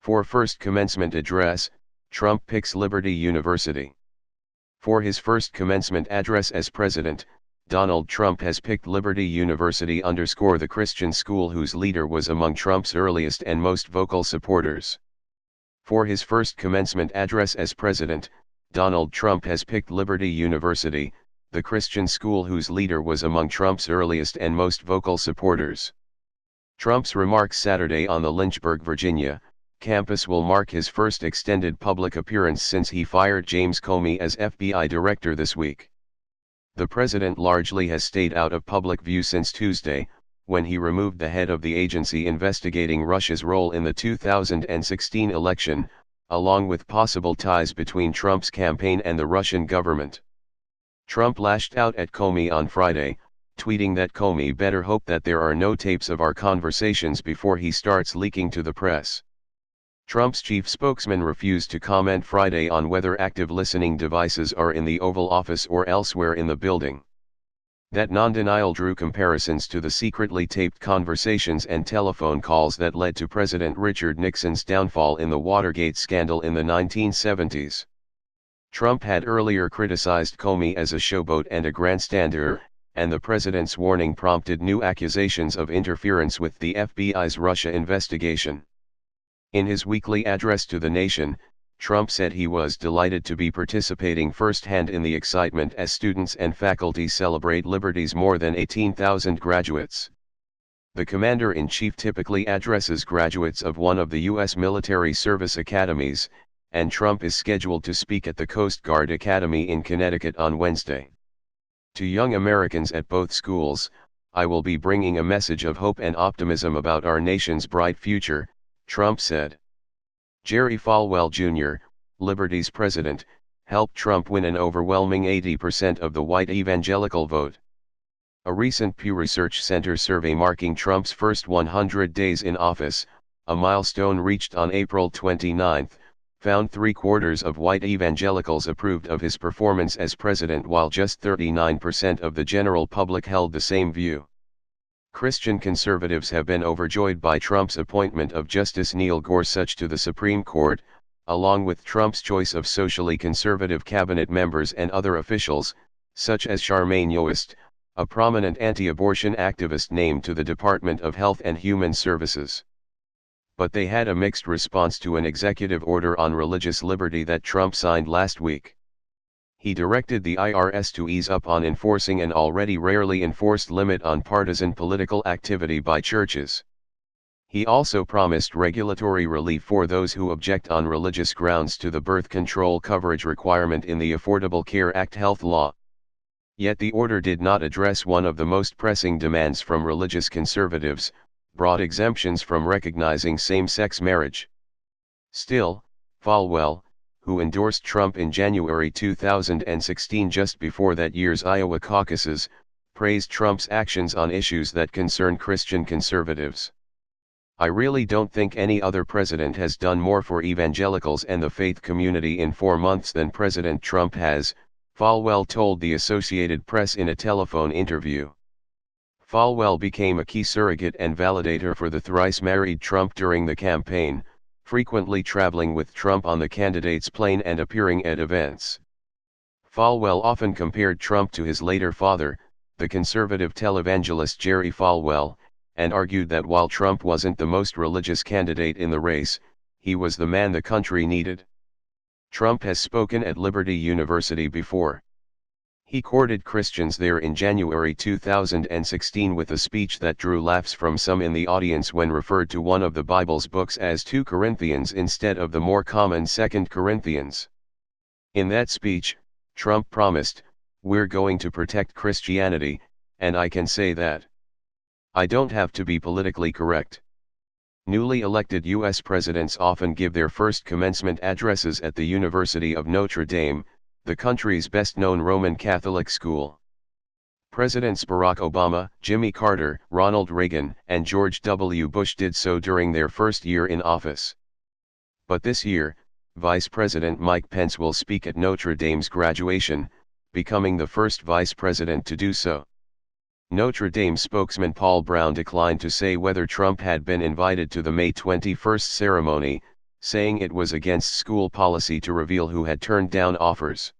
For first commencement address, Trump picks Liberty University. For his first commencement address as president, Donald Trump has picked Liberty University, the Christian school whose leader was among Trump's earliest and most vocal supporters. For his first commencement address as president, Donald Trump has picked Liberty University, the Christian school whose leader was among Trump's earliest and most vocal supporters. Trump's remarks Saturday on the Lynchburg, Virginia, campus will mark his first extended public appearance since he fired James Comey as FBI director this week. The president largely has stayed out of public view since Tuesday, when he removed the head of the agency investigating Russia's role in the 2016 election, along with possible ties between Trump's campaign and the Russian government. Trump lashed out at Comey on Friday, tweeting that Comey better hope that there are no tapes of our conversations before he starts leaking to the press. Trump's chief spokesman refused to comment Friday on whether active listening devices are in the Oval Office or elsewhere in the building. That non-denial drew comparisons to the secretly taped conversations and telephone calls that led to President Richard Nixon's downfall in the Watergate scandal in the 1970s. Trump had earlier criticized Comey as a showboat and a grandstander, and the president's warning prompted new accusations of interference with the FBI's Russia investigation. In his weekly address to the nation, Trump said he was delighted to be participating firsthand in the excitement as students and faculty celebrate Liberty's more than 18,000 graduates. The commander-in-chief typically addresses graduates of one of the U.S. military service academies, and Trump is scheduled to speak at the Coast Guard Academy in Connecticut on Wednesday. To young Americans at both schools, I will be bringing a message of hope and optimism about our nation's bright future, Trump said. Jerry Falwell Jr., Liberty's president, helped Trump win an overwhelming 80% of the white evangelical vote. A recent Pew Research Center survey marking Trump's first 100 days in office, a milestone reached on April 29, found 3/4 of white evangelicals approved of his performance as president, while just 39% of the general public held the same view. Christian conservatives have been overjoyed by Trump's appointment of Justice Neil Gorsuch to the Supreme Court, along with Trump's choice of socially conservative cabinet members and other officials, such as Charmaine Yost, a prominent anti-abortion activist named to the Department of Health and Human Services. But they had a mixed response to an executive order on religious liberty that Trump signed last week. He directed the IRS to ease up on enforcing an already rarely enforced limit on partisan political activity by churches. He also promised regulatory relief for those who object on religious grounds to the birth control coverage requirement in the Affordable Care Act health law. Yet the order did not address one of the most pressing demands from religious conservatives: broad exemptions from recognizing same-sex marriage. Still, Falwell, who endorsed Trump in January 2016 just before that year's Iowa caucuses, praised Trump's actions on issues that concern Christian conservatives. I really don't think any other president has done more for evangelicals and the faith community in 4 months than President Trump has, Falwell told the Associated Press in a telephone interview. Falwell became a key surrogate and validator for the thrice-married Trump during the campaign, frequently traveling with Trump on the candidate's plane and appearing at events. Falwell often compared Trump to his later father, the conservative televangelist Jerry Falwell, and argued that while Trump wasn't the most religious candidate in the race, he was the man the country needed. Trump has spoken at Liberty University before. He courted Christians there in January 2016 with a speech that drew laughs from some in the audience when referred to one of the Bible's books as 2 Corinthians instead of the more common 2 Corinthians. In that speech, Trump promised, "We're going to protect Christianity, and I can say that. I don't have to be politically correct." Newly elected U.S. presidents often give their first commencement addresses at the University of Notre Dame, the country's best-known Roman Catholic school. Presidents Barack Obama, Jimmy Carter, Ronald Reagan, and George W. Bush did so during their first year in office. But this year, Vice President Mike Pence will speak at Notre Dame's graduation, becoming the first vice president to do so. Notre Dame spokesman Paul Brown declined to say whether Trump had been invited to the May 21 ceremony, saying it was against school policy to reveal who had turned down offers.